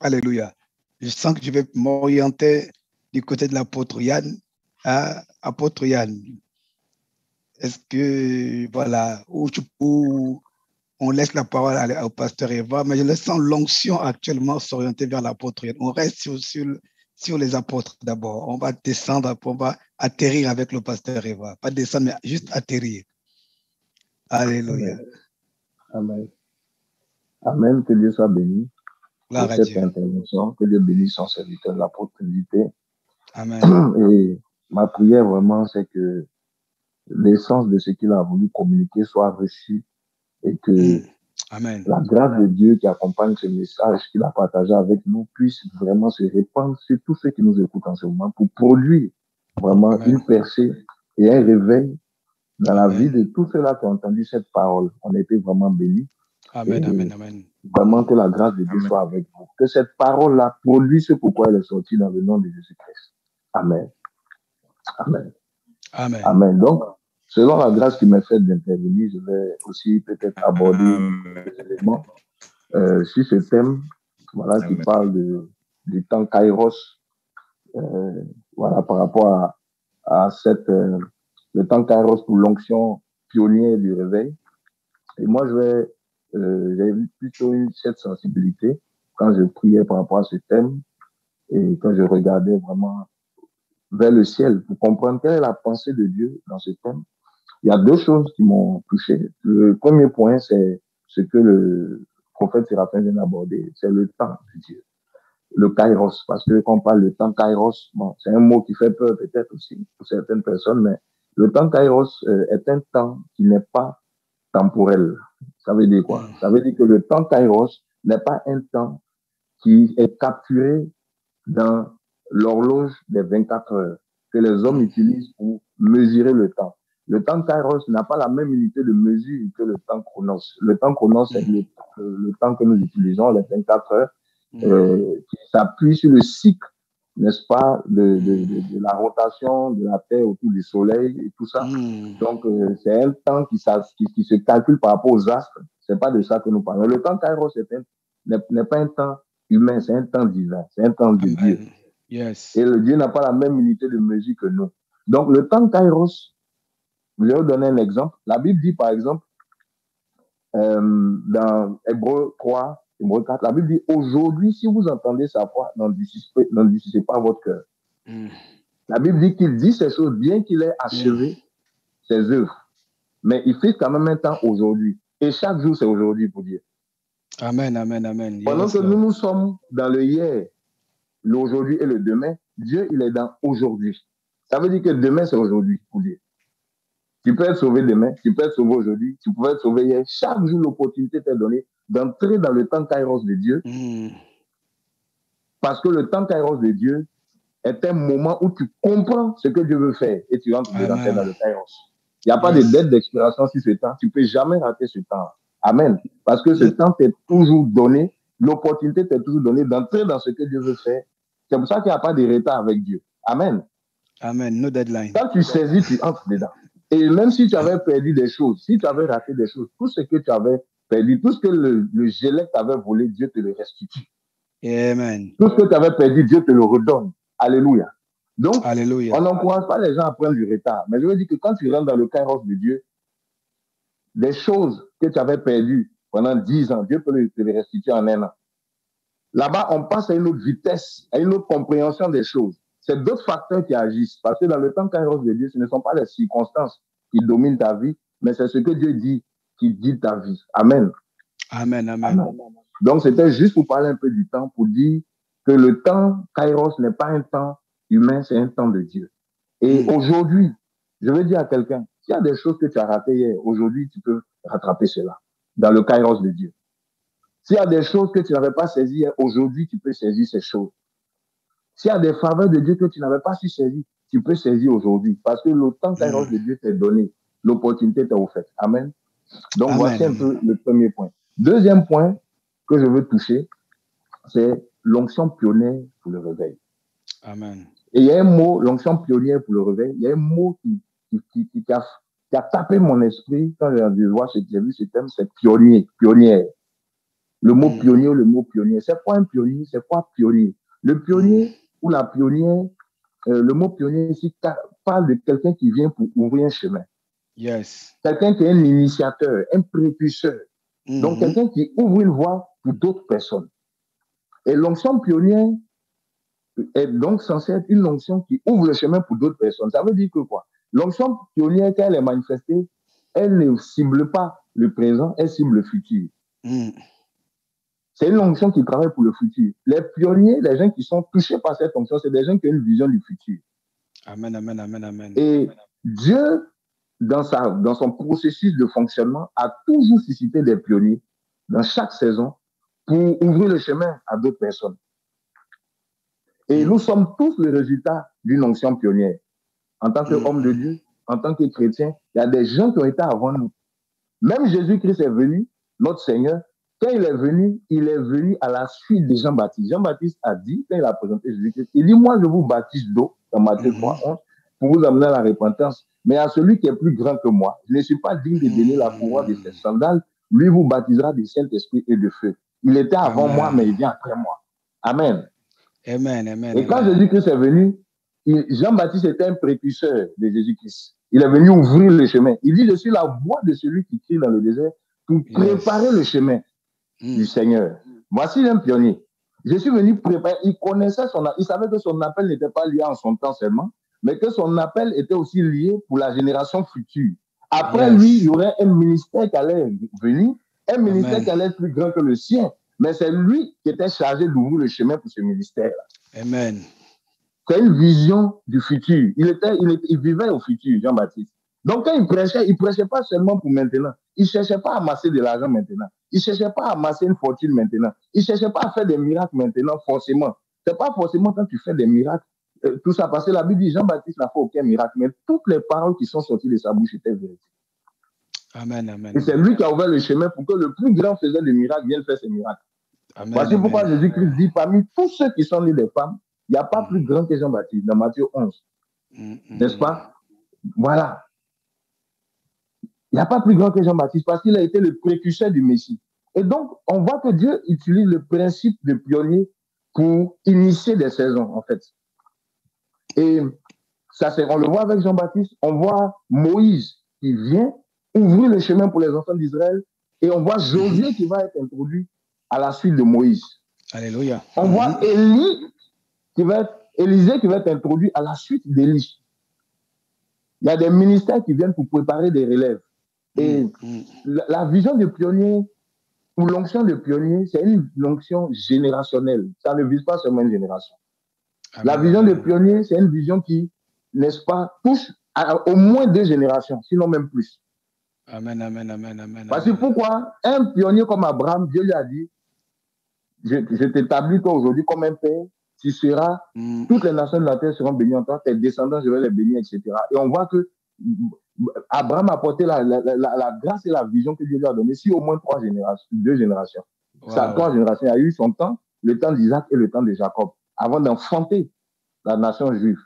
Alléluia. Je sens que je vais m'orienter du côté de l'apôtre Yann. Apôtre Yann, est-ce que, voilà, où on laisse la parole au pasteur Eva, mais je le sens l'onction actuellement s'orienter vers l'apôtre Yann. On reste sur les apôtres d'abord. On va descendre, on va atterrir avec le pasteur Eva. Pas descendre, mais juste atterrir. Alléluia. Amen. Amen. Que Dieu soit béni pour cette intervention. Que Dieu bénisse son serviteur de l'apôtre Trinité. Amen. Et ma prière vraiment, c'est que l'essence de ce qu'il a voulu communiquer soit reçue et que Amen. La grâce de Dieu qui accompagne ce message qu'il a partagé avec nous puisse vraiment se répandre sur tous ceux qui nous écoutent en ce moment pour produire vraiment une percée et un réveil dans la vie de tous ceux-là qui ont entendu cette parole. On a été vraiment bénis. Amen, amen, amen. Vraiment que la grâce de Dieu soit avec vous. Que cette parole-là produise ce pourquoi elle est sortie dans le nom de Jésus-Christ. Amen. Amen. Amen. Amen. Donc, selon la grâce qui m'est faite d'intervenir, je vais aussi peut-être aborder des éléments sur ce thème, voilà, qui parle du temps Kairos, voilà, par rapport à le temps Kairos pour l'onction pionnière du réveil. Et moi, j'ai eu plutôt cette sensibilité quand je priais par rapport à ce thème et quand je regardais vraiment vers le ciel pour comprendre quelle est la pensée de Dieu dans ce thème. Il y a deux choses qui m'ont touché. Le premier point, c'est ce que le prophète Séraphin vient d'aborder, c'est le temps de Dieu. Le kairos, parce que quand on parle de temps kairos, bon, c'est un mot qui fait peur peut-être aussi pour certaines personnes, mais le temps kairos est un temps qui n'est pas temporel. Ça veut dire quoi? Ça veut dire que le temps kairos n'est pas un temps qui est capturé dans l'horloge des 24 heures que les hommes utilisent pour mesurer le temps. Le temps kairos n'a pas la même unité de mesure que le temps chronos. Le temps chronos, c'est le temps que nous utilisons, les 24 heures, qui s'appuie sur le cycle, n'est-ce pas, de la rotation de la Terre autour du Soleil et tout ça. Donc, c'est un temps qui se calcule par rapport aux astres. C'est pas de ça que nous parlons. Le temps kairos n'est pas un temps humain, c'est un temps divin, c'est un temps de Dieu. Yes. Et le Dieu n'a pas la même unité de mesure que nous. Donc, le temps kairos, je vais vous donner un exemple. La Bible dit, par exemple, dans Hébreux 3, Hébreux 4, la Bible dit, aujourd'hui, si vous entendez sa voix, n'endurcissez pas votre cœur. La Bible dit qu'il dit ces choses bien qu'il ait achevé ses œuvres. Mais il fait quand même un temps aujourd'hui. Et chaque jour, c'est aujourd'hui pour Dieu. Amen, amen, amen. Pendant que nous sommes dans le hier, l'aujourd'hui et le demain, Dieu, il est dans aujourd'hui. Ça veut dire que demain, c'est aujourd'hui pour Dieu. Tu peux être sauvé demain, tu peux être sauvé aujourd'hui, tu peux être sauvé hier. Chaque jour, l'opportunité t'est donnée d'entrer dans le temps kairos de Dieu. Parce que le temps kairos de Dieu est un moment où tu comprends ce que Dieu veut faire et tu entres dans le kairos. Il n'y a pas de dette d'expiration sur ce temps. Tu ne peux jamais rater ce temps. Amen. Parce que ce temps t'est toujours donné, l'opportunité t'est toujours donnée d'entrer dans ce que Dieu veut faire. C'est pour ça qu'il n'y a pas de retard avec Dieu. Amen. Amen. No deadline. Quand tu saisis, tu entres dedans. Et même si tu avais perdu des choses, si tu avais raté des choses, tout ce que tu avais perdu, tout ce que le gélec t'avait volé, Dieu te le restitue. Amen. Tout ce que tu avais perdu, Dieu te le redonne. Alléluia. Donc, Alléluia. on n'encourage pas les gens à prendre du retard. Mais je veux dire que quand tu rentres dans le kairos de Dieu, les choses que tu avais perdues pendant 10 ans, Dieu peut te les restituer en un an. Là-bas, on passe à une autre vitesse, à une autre compréhension des choses. C'est d'autres facteurs qui agissent. Parce que dans le temps kairos de Dieu, ce ne sont pas les circonstances qui dominent ta vie, mais c'est ce que Dieu dit qui dit ta vie. Amen. Amen, amen. Amen. Donc, c'était juste pour parler un peu du temps, pour dire que le temps kairos n'est pas un temps humain, c'est un temps de Dieu. Et aujourd'hui, je veux dire à quelqu'un, s'il y a des choses que tu as ratées hier, aujourd'hui, tu peux rattraper cela dans le kairos de Dieu. S'il y a des choses que tu n'avais pas saisies hier, aujourd'hui, tu peux saisir ces choses. S'il y a des faveurs de Dieu que tu n'avais pas su saisir, tu peux saisir aujourd'hui. Parce que le temps kairos de Dieu t'est donné, l'opportunité t'est offerte. Amen. Donc, voici un peu le premier point. Deuxième point que je veux toucher, c'est l'onction pionnière pour le réveil. Amen. Et il y a un mot, l'onction pionnière pour le réveil, il y a un mot qui a tapé mon esprit quand j'ai vu ce thème, c'est pionnier, pionnière. Le mot pionnier ou le mot pionnier. C'est quoi un pionnier? C'est quoi pionnier? Le pionnier ou la pionnière, le mot pionnier ici parle de quelqu'un qui vient pour ouvrir un chemin. Yes. Quelqu'un qui est un initiateur, un précurseur. Donc, quelqu'un qui ouvre une voie pour d'autres personnes. Et l'onction pionnière est donc censée être une onction qui ouvre le chemin pour d'autres personnes. Ça veut dire que quoi? L'onction pionnière, quand elle est manifestée, elle ne cible pas le présent, elle cible le futur. C'est une onction qui travaille pour le futur. Les pionniers, les gens qui sont touchés par cette onction, c'est des gens qui ont une vision du futur. Amen, amen, amen, amen. Et Dieu, dans son processus de fonctionnement, a toujours suscité des pionniers dans chaque saison pour ouvrir le chemin à d'autres personnes. Et nous sommes tous le résultat d'une onction pionnière. En tant qu'homme de Dieu, en tant que chrétien, il y a des gens qui ont été avant nous. Même Jésus-Christ est venu, notre Seigneur. Quand il est venu à la suite de Jean-Baptiste. Jean-Baptiste a dit, quand il a présenté Jésus-Christ, il dit, moi je vous baptise d'eau, dans Matthieu 3:11, pour vous amener à la repentance. Mais à celui qui est plus grand que moi, je ne suis pas digne de donner la couronne de ses sandales, lui vous baptisera du Saint-Esprit et de feu. Il était avant moi, mais il vient après moi. Amen. Amen, amen. Et quand Jésus-Christ est venu, Jean-Baptiste était un précurseur de Jésus-Christ. Il est venu ouvrir le chemin. Il dit, je suis la voix de celui qui crie dans le désert pour préparer le chemin du Seigneur. Voici un pionnier. Je suis venu préparer. Il connaissait il savait que son appel n'était pas lié en son temps seulement, mais que son appel était aussi lié pour la génération future. Après lui, il y aurait un ministère qui allait venir, un ministère qui allait être plus grand que le sien. Mais c'est lui qui était chargé d'ouvrir le chemin pour ce ministère-là. Amen. C'est une vision du futur. Il vivait au futur, Jean-Baptiste. Donc, quand il prêchait pas seulement pour maintenant. Il ne cherchait pas à amasser de l'argent maintenant. Il ne cherchait pas à amasser une fortune maintenant. Il ne cherchait pas à faire des miracles maintenant, forcément. Ce n'est pas forcément quand tu fais des miracles, tout ça. Parce que la Bible dit Jean-Baptiste n'a fait aucun miracle, mais toutes les paroles qui sont sorties de sa bouche étaient vérifiées. Amen, amen. Et c'est lui qui a ouvert le chemin pour que le plus grand faiseur de miracles vienne faire ses miracles. Amen, voici pourquoi Jésus-Christ dit, parmi tous ceux qui sont nés des femmes, il n'y a pas plus grand que Jean-Baptiste, dans Matthieu 11. N'est-ce pas? Voilà. Il n'y a pas plus grand que Jean-Baptiste parce qu'il a été le précurseur du Messie. Et donc, on voit que Dieu utilise le principe de pionnier pour initier des saisons, en fait. Et ça, on le voit avec Jean-Baptiste. On voit Moïse qui vient ouvrir le chemin pour les enfants d'Israël. Et on voit Josué qui va être introduit à la suite de Moïse. Alléluia. On voit Élisée qui va être introduit à la suite d'Élie. Il y a des ministères qui viennent pour préparer des relèves. Et la vision de pionnier ou l'onction de pionnier, c'est une onction générationnelle. Ça ne vise pas seulement une génération. Amen. La vision de pionnier, c'est une vision qui, n'est-ce pas, touche au moins 2 générations, sinon même plus. Amen, amen, amen, amen. Parce que pourquoi un pionnier comme Abraham, Dieu lui a dit, je t'établis toi aujourd'hui comme un père, tu seras, toutes les nations de la terre seront bénies en toi, tes descendants, je vais les bénir, etc. Et on voit que Abraham a porté la grâce et la vision que Dieu lui a donnée sur au moins 2 générations. Wow. 3 générations, il y a eu son temps, le temps d'Isaac et le temps de Jacob, avant d'enfanter la nation juive.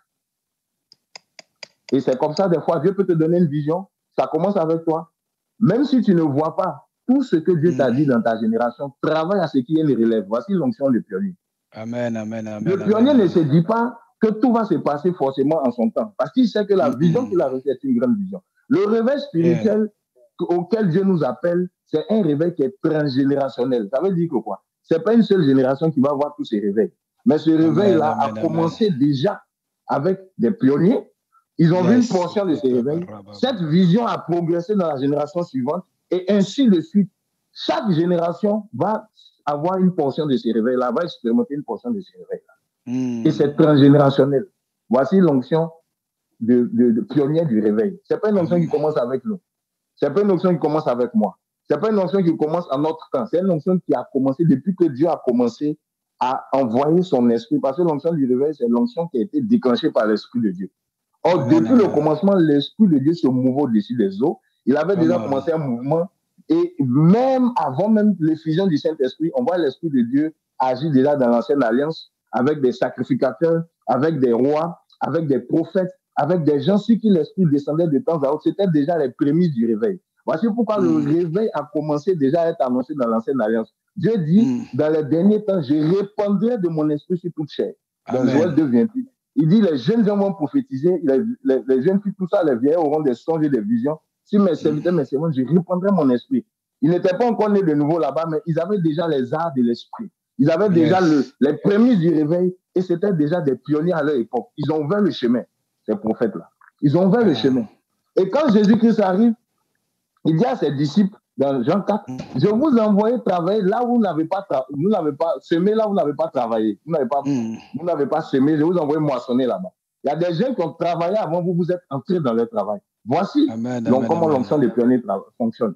Et c'est comme ça, des fois, Dieu peut te donner une vision, ça commence avec toi. Même si tu ne vois pas tout ce que Dieu t'a dit dans ta génération, travaille à ce qu'il y ait une relève. Voici l'onction du pionnier. Amen, amen, amen. Le pionnier ne se dit pas que tout va se passer forcément en son temps, parce qu'il sait que la vision qu'il a reçue est une grande vision. Le réveil spirituel auquel Dieu nous appelle, c'est un réveil qui est transgénérationnel. Ça veut dire que quoi? Ce n'est pas une seule génération qui va avoir tous ces réveils. Mais ce réveil-là a commencé déjà avec des pionniers. Ils ont vu une portion de ces réveils. Cette vision a progressé dans la génération suivante et ainsi de suite. Chaque génération va avoir une portion de ces réveils-là, va expérimenter une portion de ces réveils-là. Et c'est transgénérationnel. Voici l'onction de pionnier du réveil. Ce n'est pas une onction qui commence avec nous. Ce n'est pas une onction qui commence avec moi. Ce n'est pas une onction qui commence en notre temps. C'est une onction qui a commencé depuis que Dieu a commencé à envoyer son esprit. Parce que l'onction du réveil, c'est l'onction qui a été déclenchée par l'esprit de Dieu. Or, depuis le commencement, l'esprit de Dieu se mouvait au-dessus des eaux. Il avait déjà commencé un mouvement. Et même avant même l'effusion du Saint-Esprit, on voit l'esprit de Dieu agir déjà dans l'ancienne alliance avec des sacrificateurs, avec des rois, avec des prophètes, avec des gens sur qui l'esprit descendait de temps à autre. C'était déjà les prémices du réveil. Voici pourquoi le réveil a commencé déjà à être annoncé dans l'ancienne alliance. Dieu dit, dans les derniers temps, je répandrai de mon esprit sur toute chair. Dans Joël 2, 28. Il dit, les jeunes gens vont prophétiser, les jeunes filles, tout ça, les vieillards auront des songes et des visions. Si mes serviteurs, mes servantes, je répandrai mon esprit. Ils n'étaient pas encore nés de nouveau là-bas, mais ils avaient déjà les arts de l'esprit. Ils avaient déjà les prémices du réveil et c'était déjà des pionniers à leur époque. Ils ont ouvert le chemin, ces prophètes-là. Ils ont ouvert le chemin. Et quand Jésus-Christ arrive, il dit à ses disciples, dans Jean 4, je vous envoie travailler là où vous n'avez pas semé, là où vous n'avez pas travaillé. Vous n'avez pas semé, je vous envoie moissonner là-bas. Il y a des gens qui ont travaillé avant vous, vous êtes entrés dans leur travail. Voici comment l'onction des pionniers fonctionne.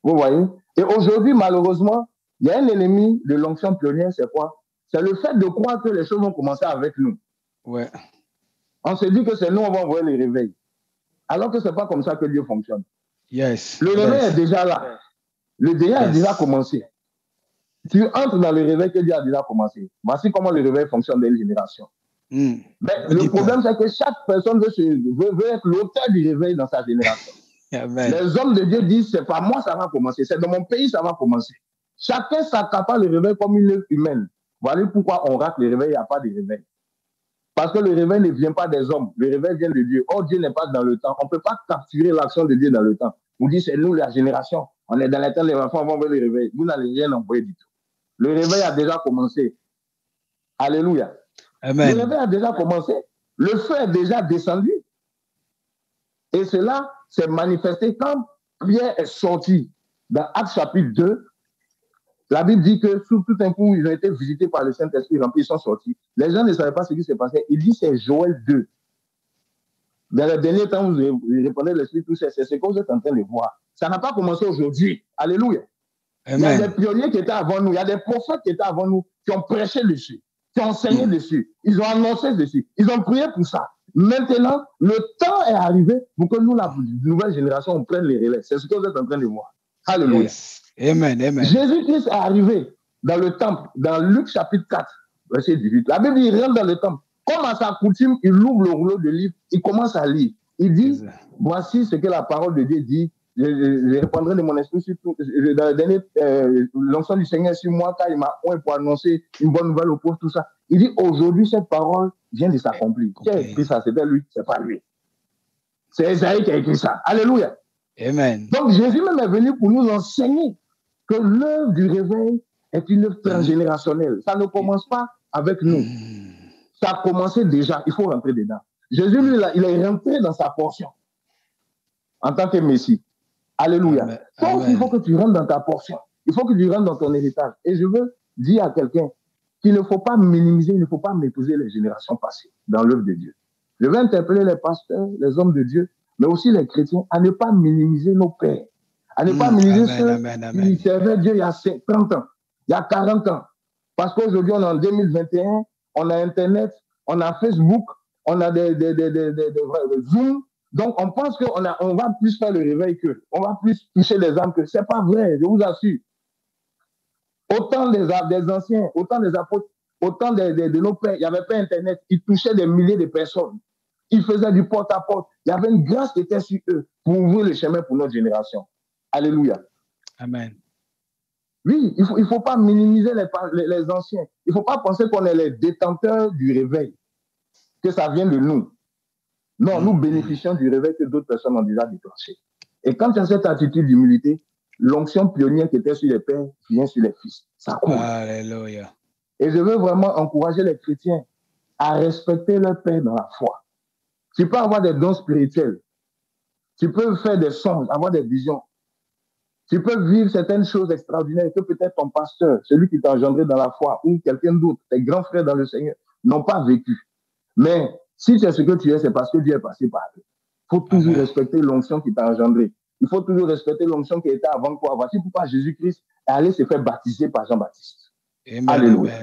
Vous voyez? Et aujourd'hui, malheureusement, il y a un ennemi de l'onction pionnière, c'est quoi? C'est le fait de croire que les choses vont commencer avec nous. Ouais. On se dit que c'est nous, on va envoyer les réveils. Alors que ce n'est pas comme ça que Dieu fonctionne. Yes. Le réveil est déjà là. Le réveil a déjà commencé. Tu entres dans le réveil que Dieu a déjà commencé. Voici comment le réveil fonctionne dans une génération. Mais le problème, c'est que chaque personne veut être l'auteur du réveil dans sa génération. Amen. Les hommes de Dieu disent, c'est pas moi, ça va commencer. C'est dans mon pays, ça va commencer. Chacun s'accapare le réveil comme une œuvre humaine. Voilà pourquoi on rate le réveil, il n'y a pas de réveil. Parce que le réveil ne vient pas des hommes. Le réveil vient de Dieu. Or, Dieu n'est pas dans le temps. On ne peut pas capturer l'action de Dieu dans le temps. Vous dites, c'est nous, la génération. On est dans les temps, les enfants vont voir le réveil. Vous n'allez rien envoyer du tout. Le réveil a déjà commencé. Alléluia. Amen. Le réveil a déjà commencé. Le feu est déjà descendu. Et cela s'est manifesté quand Pierre est sorti. Dans Actes chapitre 2, la Bible dit que tout un coup, ils ont été visités par le Saint-Esprit, ils sont sortis. Les gens ne savaient pas ce qui s'est passé. Il dit c'est Joël 2. Dans les derniers temps, vous répondez l'Esprit, tout ça, c'est ce que vous êtes en train de voir. Ça n'a pas commencé aujourd'hui. Alléluia. Amen. Il y a des pionniers qui étaient avant nous, il y a des prophètes qui étaient avant nous, qui ont prêché dessus, qui ont enseigné dessus, ils ont annoncé dessus, ils ont prié pour ça. Maintenant, le temps est arrivé pour que nous, la nouvelle génération, on prenne les relais. C'est ce que vous êtes en train de voir. Alléluia. Yes. Amen. Amen. Jésus-Christ est arrivé dans le temple, dans Luc chapitre 4, verset 18. La Bible dit, il rentre dans le temple. Comme à sa coutume, il ouvre le rouleau de livre, il commence à lire. Il dit, voici ce que la parole de Dieu dit. Je répondrai de mon esprit sur tout. Dans le dernier, l'onction du Seigneur sur moi, car il m'a oint pour annoncer une bonne nouvelle au pauvre, tout ça. Il dit, aujourd'hui, cette parole vient de s'accomplir. Qui a écrit ça? C'était lui, c'est pas lui. C'est Esaïe qui a écrit ça. Alléluia. Amen. Donc, Jésus même est venu pour nous enseigner que l'œuvre du réveil est une œuvre transgénérationnelle. Ça ne commence pas avec nous. Ça a commencé déjà. Il faut rentrer dedans. Jésus, lui, il est rentré dans sa portion en tant que Messie. Alléluia. Amen. Donc, il faut que tu rentres dans ta portion. Il faut que tu rentres dans ton héritage. Et je veux dire à quelqu'un qu'il ne faut pas minimiser, il ne faut pas mépriser les générations passées dans l'œuvre de Dieu. Je veux interpeller les pasteurs, les hommes de Dieu, mais aussi les chrétiens, à ne pas minimiser nos pères, à ne pas minimiser ceux qui servaient Dieu il y a 30 ans, il y a 40 ans. Parce qu'aujourd'hui, on est en 2021, on a Internet, on a Facebook, on a des Zoom. Donc, on pense qu'on va plus faire le réveil qu'eux. On va plus toucher les âmes que. Ce n'est pas vrai, je vous assure. Autant des anciens, autant des apôtres, autant de nos pères, il n'y avait pas Internet. Ils touchaient des milliers de personnes. Ils faisaient du porte-à-porte. Il y avait une grâce qui était sur eux pour ouvrir le chemin pour notre génération. Alléluia. Amen. Oui, il ne faut pas minimiser les anciens. Il ne faut pas penser qu'on est les détenteurs du réveil, que ça vient de nous. Non, nous bénéficions du réveil que d'autres personnes ont déjà déclenché. Et quand tu as cette attitude d'humilité, l'onction pionnière qui était sur les pères vient sur les fils. Ça coule. Alléluia. Et je veux vraiment encourager les chrétiens à respecter leur père dans la foi. Tu peux avoir des dons spirituels. Tu peux faire des songes, avoir des visions. Tu peux vivre certaines choses extraordinaires que peut-être ton pasteur, celui qui t'a engendré dans la foi, ou quelqu'un d'autre, tes grands frères dans le Seigneur, n'ont pas vécu. Mais si c'est ce que tu es, c'est parce que Dieu est passé par eux. Il faut toujours respecter l'onction qui t'a engendré. Il faut toujours respecter l'onction qui était avant toi. Voici pourquoi Jésus-Christ est allé se faire baptiser par Jean-Baptiste. Alléluia.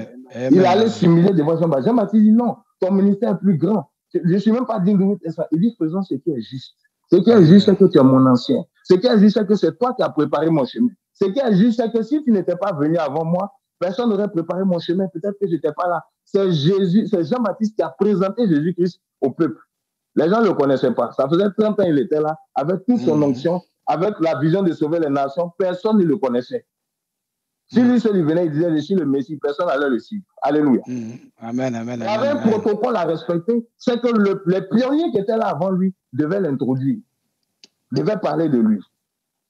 Il est allé simuler devant Jean-Baptiste. Jean-Baptiste dit non, ton ministère est plus grand. Je ne suis même pas digne de vous dire ça. Il dit faisons ce qui est juste. Ce qui est juste, c'est que tu es mon ancien. Ce qui est juste, c'est que c'est toi qui as préparé mon chemin. Ce qui est juste, c'est que si tu n'étais pas venu avant moi, personne n'aurait préparé mon chemin. Peut-être que je n'étais pas là. C'est Jean-Baptiste qui a présenté Jésus-Christ au peuple. Les gens ne le connaissaient pas. Ça faisait 30 ans qu'il était là, avec toute son onction, avec la vision de sauver les nations. Personne ne le connaissait. Si lui seul il venait, il disait, je suis le Messie, personne n'allait le suivre. Alléluia. Amen, amen, Il y avait amen. un protocole à respecter, c'est que les pionniers qui étaient là avant lui devaient l'introduire, devaient parler de lui,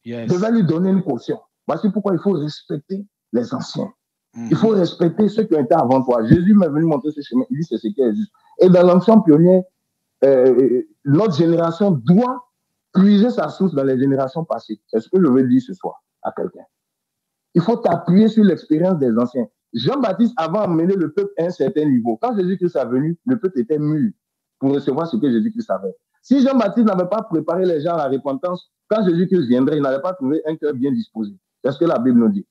devaient lui donner une caution. Voici pourquoi il faut respecter les anciens. Il faut respecter ceux qui ont été avant toi. Jésus m'est venu montrer ce chemin, il dit c'est ce qui est juste. Et dans l'ancien pionnier, notre génération doit puiser sa source dans les générations passées. C'est ce que je veux dire ce soir à quelqu'un. Il faut t'appuyer sur l'expérience des anciens. Jean-Baptiste avait emmené le peuple à un certain niveau. Quand Jésus-Christ est venu, le peuple était mûr pour recevoir ce que Jésus-Christ avait. Si Jean-Baptiste n'avait pas préparé les gens à la repentance, quand Jésus-Christ viendrait, il n'allait pas trouver un cœur bien disposé. C'est ce que la Bible nous dit.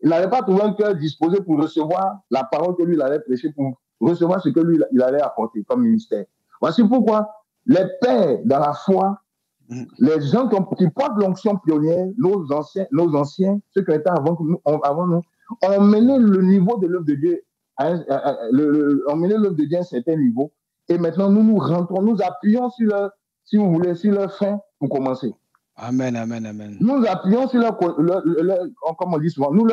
Il n'allait pas trouver un cœur disposé pour recevoir la parole que lui il allait prêcher, pour recevoir ce que lui il allait apporter comme ministère. Voici pourquoi les pères dans la foi, les gens qui portent l'onction pionnière, nos anciens, ceux qui étaient avant nous, ont mené le niveau de l'œuvre de Dieu ont mené l'œuvre de Dieu à un certain niveau. Et maintenant, nous rentrons, nous appuyons sur leur, si vous voulez, sur leur fin pour commencer. Amen, amen, amen. Nous appuyons sur leur comme on dit souvent, nous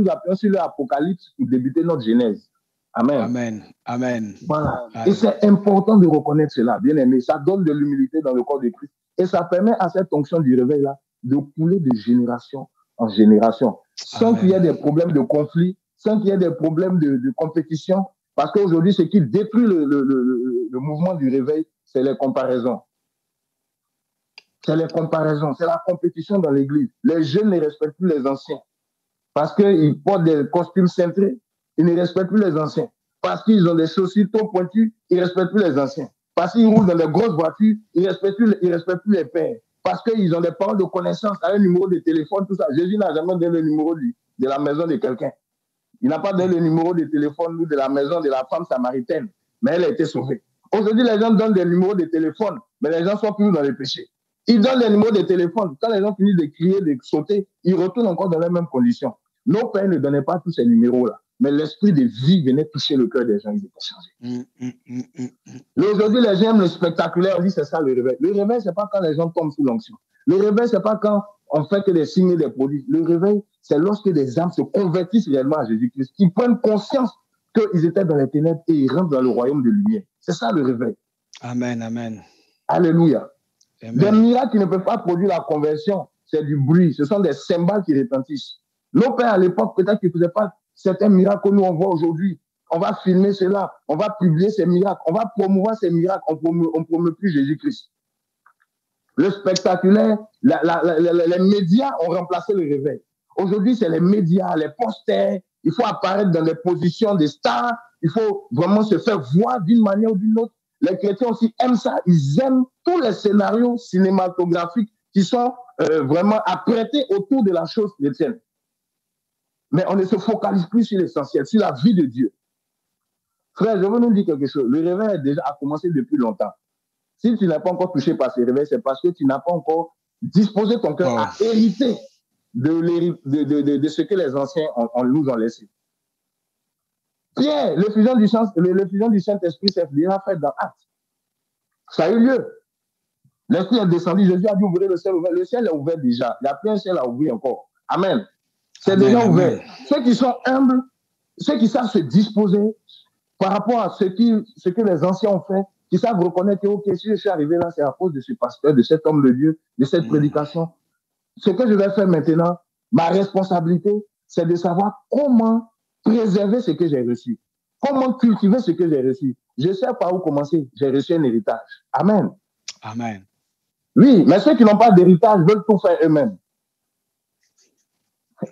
appuyons sur leur apocalypse pour débuter notre genèse. Amen. Amen, amen. Voilà. Et c'est important de reconnaître cela, bien aimé. Ça donne de l'humilité dans le corps de Christ. Et ça permet à cette onction du réveil-là de couler de génération en génération, sans qu'il y ait des problèmes de conflit, sans qu'il y ait des problèmes de compétition. Parce qu'aujourd'hui, ce qui détruit le mouvement du réveil, c'est les comparaisons. C'est les comparaisons, c'est la compétition dans l'église. Les jeunes ne respectent plus les anciens. Parce qu'ils portent des costumes cintrés, ils ne respectent plus les anciens. Parce qu'ils ont des chaussures trop pointues, ils ne respectent plus les anciens. Parce qu'ils roulent dans des grosses voitures, ils ne respectent plus les pères. Parce qu'ils ont des paroles de connaissance, un numéro de téléphone, tout ça. Jésus n'a jamais donné le numéro de la maison de quelqu'un. Il n'a pas donné le numéro de téléphone de la maison de la femme samaritaine, mais elle a été sauvée. Aujourd'hui, les gens donnent des numéros de téléphone, mais les gens sont plus dans le péché. Ils donnent les numéros de téléphone. Quand les gens finissent de crier, de sauter, ils retournent encore dans les mêmes conditions. Nos pères ne donnaient pas tous ces numéros-là, mais l'esprit de vie venait toucher le cœur des gens, ils étaient changés. Aujourd'hui, les gens aiment le spectaculaire, on dit c'est ça le réveil. Le réveil, c'est pas quand les gens tombent sous l'onction. Le réveil, c'est pas quand on fait que des signes et des produits. Le réveil, c'est lorsque des âmes se convertissent réellement à Jésus-Christ, qu'ils prennent conscience qu'ils étaient dans les ténèbres et ils rentrent dans le royaume de lumière. C'est ça le réveil. Amen, amen. Alléluia. Amen. Des miracles qui ne peuvent pas produire la conversion, c'est du bruit, ce sont des cymbales qui retentissent. Nos pères à l'époque, peut-être qu'ils ne faisaient pas certains miracles que nous on voit aujourd'hui. On va filmer cela, on va publier ces miracles, on va promouvoir ces miracles, on ne promeut plus Jésus-Christ. Le spectaculaire, les médias ont remplacé le réveil. Aujourd'hui, c'est les médias, les posters, il faut apparaître dans les positions des stars, il faut vraiment se faire voir d'une manière ou d'une autre. Les chrétiens aussi aiment ça, ils aiment tous les scénarios cinématographiques qui sont vraiment apprêtés autour de la chose chrétienne. Mais on ne se focalise plus sur l'essentiel, sur la vie de Dieu. Frère, je veux nous dire quelque chose. Le réveil a commencé depuis longtemps. Si tu n'as pas encore touché par ce réveil, c'est parce que tu n'as pas encore disposé ton cœur à hériter de ce que les anciens nous ont laissé. Pierre, le fusion du Saint-Esprit s'est déjà fait dans Actes. Ça a eu lieu. L'Esprit est descendu, Jésus a dit ouvrez le ciel ouvert. Le ciel est ouvert déjà. Il n'y a plus un ciel à ouvrir encore. Amen. C'est déjà ouvert. Ceux qui sont humbles, ceux qui savent se disposer par rapport à ce que les anciens ont fait, qui savent reconnaître que ok, si je suis arrivé là, c'est à cause de ce pasteur, de cet homme de Dieu, de cette prédication. Ce que je vais faire maintenant, ma responsabilité, c'est de savoir comment préserver ce que j'ai reçu. Comment cultiver ce que j'ai reçu. Je sais par où commencer. J'ai reçu un héritage. Amen. Amen. Oui, mais ceux qui n'ont pas d'héritage veulent tout faire eux-mêmes.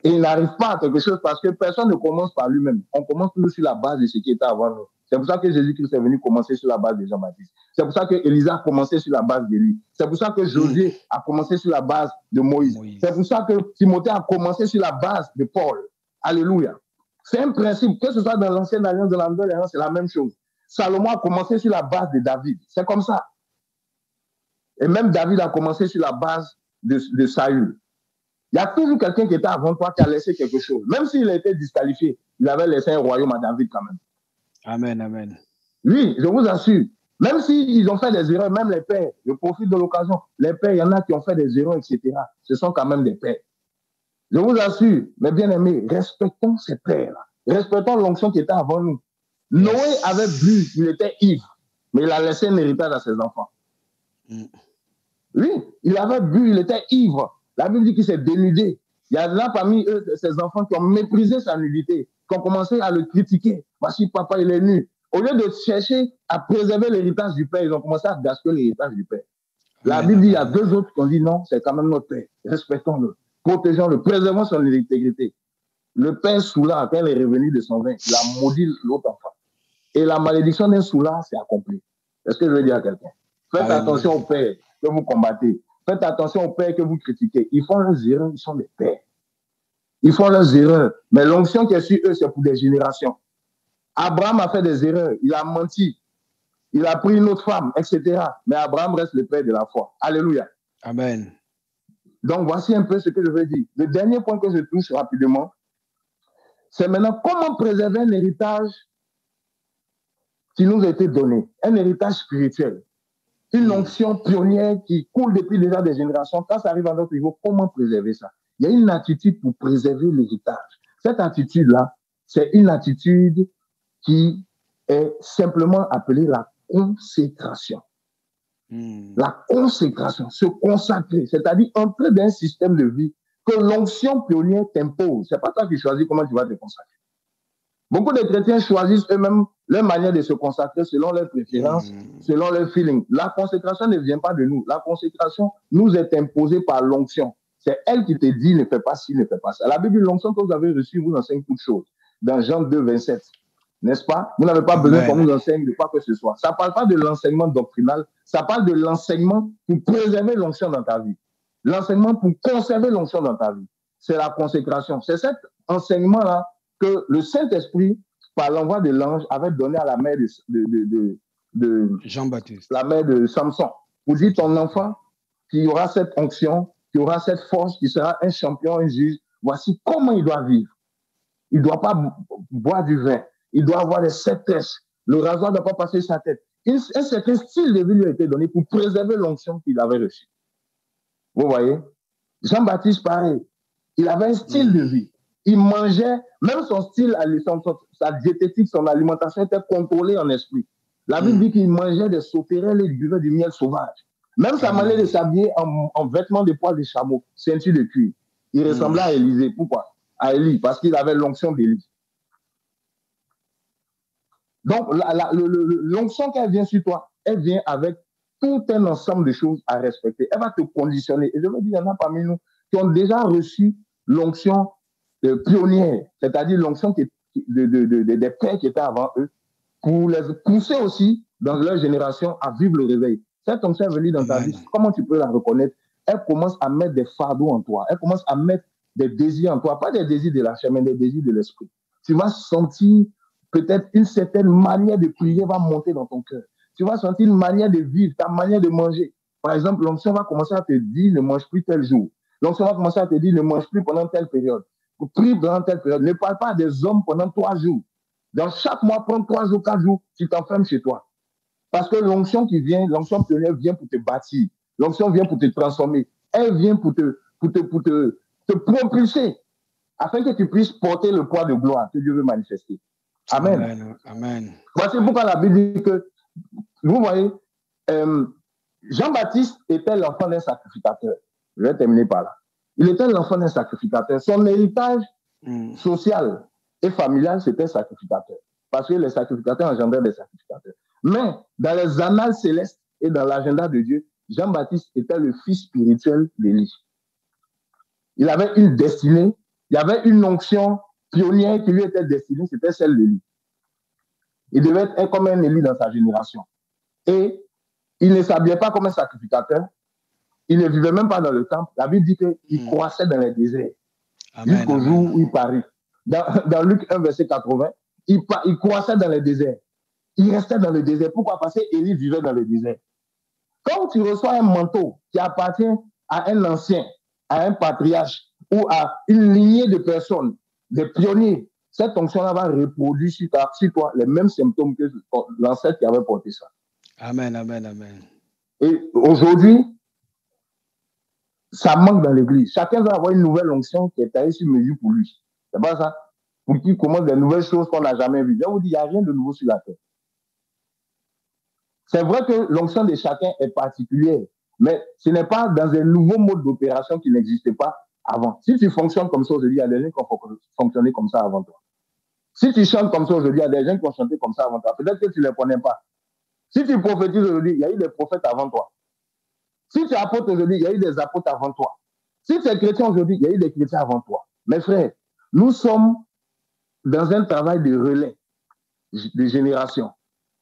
Et ils n'arrivent pas à quelque chose parce que personne ne commence par lui-même. On commence toujours sur la base de ce qui était avant nous. C'est pour ça que Jésus-Christ est venu commencer sur la base de Jean-Baptiste. C'est pour ça que Élisa a commencé sur la base d'Élie. C'est pour ça que Josué a commencé sur la base de Moïse. C'est pour ça que Timothée a commencé sur la base de Paul. Alléluia. C'est un principe, que ce soit dans l'ancienne alliance, dans la nouvelle alliance, c'est la même chose. Salomon a commencé sur la base de David. C'est comme ça. Et même David a commencé sur la base de Saül. Il y a toujours quelqu'un qui était avant toi qui a laissé quelque chose. Même s'il a été disqualifié, il avait laissé un royaume à David quand même. Amen, amen. Oui, je vous assure. Même s'ils ont fait des erreurs, même les pères, je profite de l'occasion, les pères, il y en a qui ont fait des erreurs, etc. Ce sont quand même des pères. Je vous assure, mes bien-aimés, respectons ces pères-là. Respectons l'onction qui était avant nous. Noé avait bu, il était ivre, mais il a laissé un héritage à ses enfants. Oui, il avait bu, il était ivre. La Bible dit qu'il s'est dénudé. Il y a là parmi eux, ses enfants qui ont méprisé sa nudité, qui ont commencé à le critiquer. Voici, papa, il est nu. Au lieu de chercher à préserver l'héritage du père, ils ont commencé à gaspiller l'héritage du père. La Bible dit, il y a deux autres qui ont dit non, c'est quand même notre père. Respectons-le, protégeons-le, préservons son intégrité. Le père Soula, quand il est revenu de son vin, il a maudit l'autre enfant. Et la malédiction d'un Soula s'est accomplie. Est-ce que je veux dire à quelqu'un? Faites attention aux pères que vous combattez. Faites attention aux pères que vous critiquez. Ils font leurs erreurs, ils sont des pères. Ils font leurs erreurs. Mais l'onction qui est sur eux, c'est pour des générations. Abraham a fait des erreurs. Il a menti. Il a pris une autre femme, etc. Mais Abraham reste le père de la foi. Alléluia. Amen. Donc, voici un peu ce que je veux dire. Le dernier point que je touche rapidement, c'est maintenant comment préserver un héritage qui nous a été donné, un héritage spirituel, une onction pionnière qui coule depuis déjà des générations. Quand ça arrive à notre niveau, comment préserver ça? Il y a une attitude pour préserver l'héritage. Cette attitude-là, c'est une attitude qui est simplement appelée la consécration. La consécration, se consacrer, c'est-à-dire entrer dans un système de vie que l'onction pionnière t'impose. Ce n'est pas toi qui choisis comment tu vas te consacrer. Beaucoup de chrétiens choisissent eux-mêmes leur manière de se consacrer selon leurs préférences, selon leur feeling. La consécration ne vient pas de nous. La consécration nous est imposée par l'onction. C'est elle qui te dit ne fais pas ci, ne fais pas ça. La Bible, l'onction que vous avez reçue vous enseigne toutes choses. Dans Jean 2, 27, n'est-ce pas? Vous n'avez pas besoin qu'on vous enseigne de quoi que ce soit. Ça ne parle pas de l'enseignement doctrinal, ça parle de l'enseignement pour préserver l'onction dans ta vie. L'enseignement pour conserver l'onction dans ta vie. C'est la consécration. C'est cet enseignement-là que le Saint-Esprit, par l'envoi de l'ange, avait donné à la mère de Jean-Baptiste, la mère de Samson. Vous dites ton enfant qui aura cette onction, qui aura cette force, qui sera un champion, un juge. Voici comment il doit vivre. Il ne doit pas boire du vin. Il doit avoir des 7 tresses. Le rasoir ne doit pas passer sa tête. Un certain style de vie lui a été donné pour préserver l'onction qu'il avait reçue. Vous voyez? Jean-Baptiste, pareil. Il avait un style de vie. Il mangeait, même son style, sa diététique, son alimentation était contrôlée en esprit. La Bible dit qu'il mangeait des sauterelles et il buvait du miel sauvage. Même sa manière de s'habiller en vêtements de poils de chameau, ceinture de cuir. Il ressemblait à Élisée. Pourquoi? À Élie, parce qu'il avait l'onction d'Élie. Donc, l'onction qu'elle vient sur toi, elle vient avec tout un ensemble de choses à respecter. Elle va te conditionner. Et je veux dire, il y en a parmi nous qui ont déjà reçu l'onction pionnière, c'est-à-dire l'onction des pères qui étaient avant eux, pour les pousser aussi dans leur génération à vivre le réveil. Cette onction est venue dans ta vie. Comment tu peux la reconnaître? Elle commence à mettre des fardeaux en toi. Elle commence à mettre des désirs en toi. Pas des désirs de la chair, mais des désirs de l'esprit. Tu vas sentir peut-être une certaine manière de prier va monter dans ton cœur. Tu vas sentir une manière de vivre, ta manière de manger. Par exemple, l'onction va commencer à te dire ne mange plus tel jour. L'onction va commencer à te dire ne mange plus pendant telle période. Prie pendant telle période. Ne parle pas des hommes pendant 3 jours. Dans chaque mois, prends 3 jours, 4 jours, tu t'enfermes chez toi. Parce que l'onction qui vient, l'onction pionnière vient pour te bâtir. L'onction vient pour te transformer. Elle vient pour te propulser afin que tu puisses porter le poids de gloire que Dieu veut manifester. Amen. Amen. Amen. Voici pourquoi la Bible dit que, vous voyez, Jean-Baptiste était l'enfant d'un sacrificateur. Je vais terminer par là. Il était l'enfant d'un sacrificateur. Son héritage social et familial, c'était sacrificateur. Parce que les sacrificateurs engendraient des sacrificateurs. Mais dans les annales célestes et dans l'agenda de Dieu, Jean-Baptiste était le fils spirituel d'Élie. Il avait une destinée, il y avait une onction pionnière qui lui était destinée, c'était celle d'Élie. Il devait être comme un Élie dans sa génération. Et il ne s'habillait pas comme un sacrificateur. Il ne vivait même pas dans le temple. La Bible dit qu'il croissait dans les déserts. Jusqu'au jour où il parut. Dans Luc 1, verset 80, il croissait dans les déserts. Il restait dans le désert. Pourquoi? Parce qu'Élie vivait dans le désert. Quand tu reçois un manteau qui appartient à un ancien, à un patriarche ou à une lignée de personnes, des pionniers, cette onction-là va reproduire sur toi les mêmes symptômes que l'ancêtre qui avait porté ça. Amen, amen, amen. Et aujourd'hui, Ça manque dans l'église. Chacun va avoir une nouvelle onction qui est taillée sur mesure pour lui. C'est pas ça? Pour qu'il commence des nouvelles choses qu'on n'a jamais vues. Je vous dis, il n'y a rien de nouveau sur la terre. C'est vrai que l'onction de chacun est particulière, mais ce n'est pas dans un nouveau mode d'opération qui n'existait pas avant. Si tu fonctionnes comme ça aujourd'hui, il y a des gens qui ont fonctionné comme ça avant toi. Si tu chantes comme ça aujourd'hui, il y a des gens qui ont chanté comme ça avant toi. Peut-être que tu ne les connais pas. Si tu prophétises aujourd'hui, il y a eu des prophètes avant toi. Si tu apôtres aujourd'hui, il y a eu des apôtres avant toi. Si tu es chrétien aujourd'hui, il y a eu des chrétiens avant toi. Mes frères, nous sommes dans un travail de relais de génération.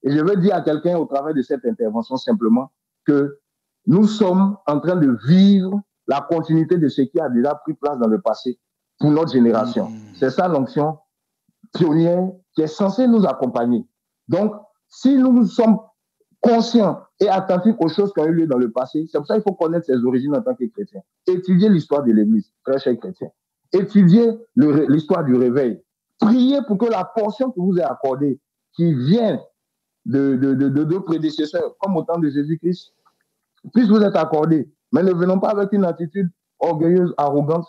Et je veux dire à quelqu'un au travers de cette intervention simplement que nous sommes en train de vivre la continuité de ce qui a déjà pris place dans le passé pour notre génération. C'est ça l'onction pionnière qui est censée nous accompagner. Donc, si nous sommes conscients et attentifs aux choses qui ont eu lieu dans le passé, c'est pour ça qu'il faut connaître ses origines en tant que chrétien. Étudier l'histoire de l'Église, très cher chrétien. Étudier l'histoire du réveil. Priez pour que la portion que vous est accordée, qui vient de prédécesseurs, comme au temps de Jésus-Christ, puisse vous être accordée. Mais ne venons pas avec une attitude orgueilleuse, arrogante,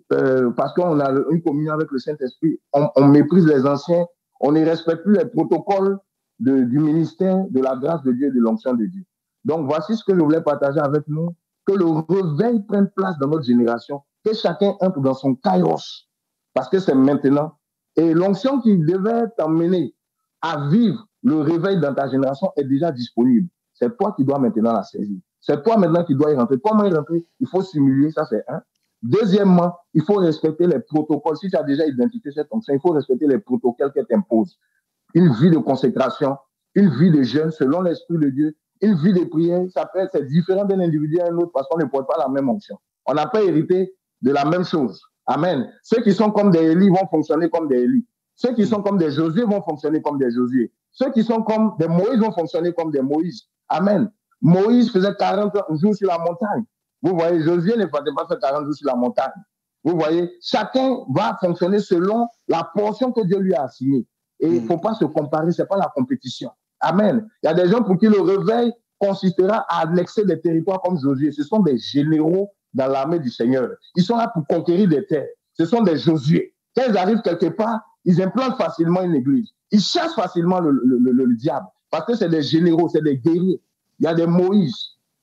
parce qu'on a une communion avec le Saint-Esprit. On méprise les anciens, on ne respecte plus les protocoles du ministère, de la grâce de Dieu et de l'onction de Dieu. Donc, voici ce que je voulais partager avec nous, que le réveil prenne place dans notre génération, que chacun entre dans son kairos, parce que c'est maintenant. Et l'onction qui devait t'emmener à vivre le réveil dans ta génération est déjà disponible. C'est toi qui dois maintenant la saisir. C'est toi maintenant qui dois y rentrer. Comment y rentrer? Il faut simuler, ça c'est un. Deuxièmement, il faut respecter les protocoles. Si tu as déjà identifié cette onction, il faut respecter les protocoles qu'elle t'impose. Une vie de consécration, une vie de jeûne selon l'Esprit de Dieu, une vie de prière, c'est différent d'un individu à un autre parce qu'on ne porte pas la même onction. On n'a pas hérité de la même chose. Amen. Ceux qui sont comme des Élie vont fonctionner comme des Élie. Ceux qui sont comme des Josué vont fonctionner comme des Josué. Ceux qui sont comme des Moïse vont fonctionner comme des Moïse. Amen. Moïse faisait 40 jours sur la montagne. Vous voyez, Josué ne faisait pas faire 40 jours sur la montagne. Vous voyez, chacun va fonctionner selon la portion que Dieu lui a assignée. Et il ne faut pas se comparer, ce n'est pas la compétition. Amen. Il y a des gens pour qui le réveil consistera à annexer des territoires comme Josué. Ce sont des généraux dans l'armée du Seigneur. Ils sont là pour conquérir des terres. Ce sont des Josué. Quand ils arrivent quelque part, ils implantent facilement une église. Ils chassent facilement le diable. Parce que c'est des généraux, c'est des guerriers. Il y a des Moïse.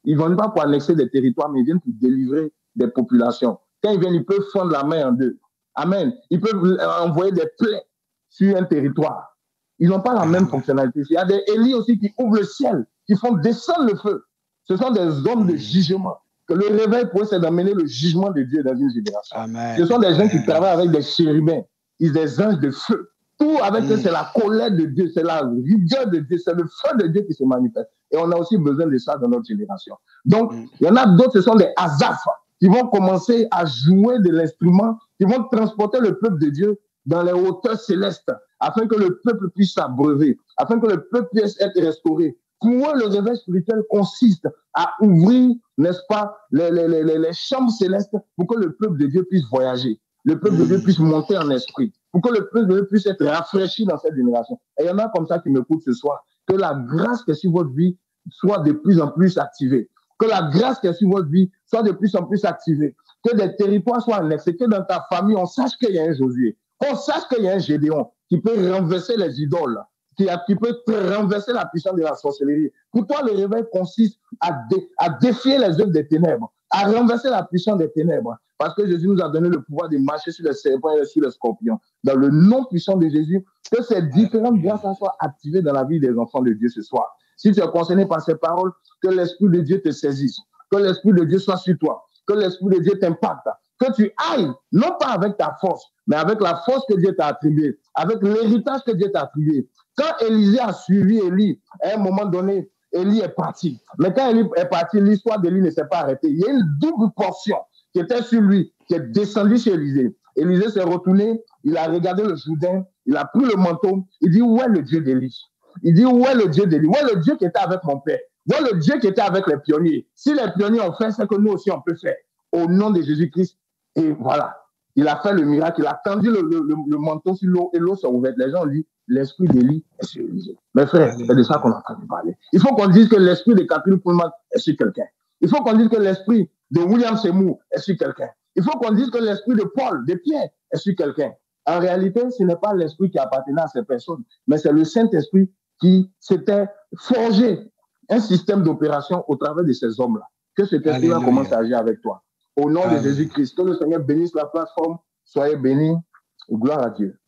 Ils ne viennent pas pour annexer des territoires, mais ils viennent pour délivrer des populations. Quand ils viennent, ils peuvent fendre la main en deux. Amen. Ils peuvent envoyer des plaies sur un territoire. Ils n'ont pas la même fonctionnalité. Il y a des Élie aussi qui ouvrent le ciel, qui font descendre le feu. Ce sont des hommes de jugement. Que le réveil pour eux, c'est d'amener le jugement de Dieu dans une génération. Amen. Ce sont des gens qui travaillent avec des chérubins, ils sont des anges de feu. Tout avec eux, c'est la colère de Dieu, c'est la rigueur de Dieu, c'est le feu de Dieu qui se manifeste. Et on a aussi besoin de ça dans notre génération. Donc, il y en a d'autres, ce sont des Asaph, qui vont commencer à jouer de l'instrument, qui vont transporter le peuple de Dieu dans les hauteurs célestes, afin que le peuple puisse s'abreuver, afin que le peuple puisse être restauré. Pour eux, le réveil spirituel consiste à ouvrir, n'est-ce pas, les chambres célestes pour que le peuple de Dieu puisse voyager, le peuple de Dieu puisse monter en esprit, pour que le peuple de Dieu puisse être rafraîchi dans cette génération. Et il y en a comme ça qui m'écoutent ce soir. Que la grâce qui est sur votre vie soit de plus en plus activée. Que la grâce qui est sur votre vie soit de plus en plus activée. Que des territoires soient annexés. Que dans ta famille, on sache qu'il y a un Josué. Qu'on sache qu'il y a un Gédéon qui peut renverser les idoles, qui peut renverser la puissance de la sorcellerie. Pour toi, le réveil consiste à défier les œuvres des ténèbres, à renverser la puissance des ténèbres. Parce que Jésus nous a donné le pouvoir de marcher sur les serpents et sur les scorpions. Dans le nom puissant de Jésus, que ces différentes grâces soient activées dans la vie des enfants de Dieu ce soir. Si tu es concerné par ces paroles, que l'Esprit de Dieu te saisisse, que l'Esprit de Dieu soit sur toi, que l'Esprit de Dieu t'impacte, que tu ailles, non pas avec ta force, mais avec la force que Dieu t'a attribuée, avec l'héritage que Dieu t'a attribué. Quand Élisée a suivi Élie, à un moment donné, Élie est parti. Mais quand Élie est parti, l'histoire d'Élie ne s'est pas arrêtée. Il y a une double portion qui était sur lui, qui est descendue chez Élisée. Élisée s'est retourné, il a regardé le Jourdain, il a pris le manteau, il dit, où est le Dieu d'Élie? Il dit, où est le Dieu d'Élie? Où est le Dieu qui était avec mon père? Où est le Dieu qui était avec les pionniers? Si les pionniers ont fait, c'est que nous aussi on peut faire. Au nom de Jésus-Christ. Et voilà. Il a fait le miracle, il a tendu le manteau sur l'eau et l'eau s'est ouverte. Les gens ont dit, l'esprit d'Élie est sur Élisée. Mes frères, c'est de ça qu'on est en train de parler. Il faut qu'on dise que l'esprit de Catherine Pullman est sur quelqu'un. Il faut qu'on dise que l'esprit de William Seymour est sur quelqu'un. Il faut qu'on dise que l'esprit de Paul, de Pierre, est sur quelqu'un. En réalité, ce n'est pas l'esprit qui appartenait à ces personnes, mais c'est le Saint-Esprit qui s'était forgé un système d'opération au travers de ces hommes-là. Que cet esprit-là commence à agir avec toi. Au nom de Jésus-Christ, que le Seigneur bénisse la plateforme. Soyez bénis. Gloire à Dieu.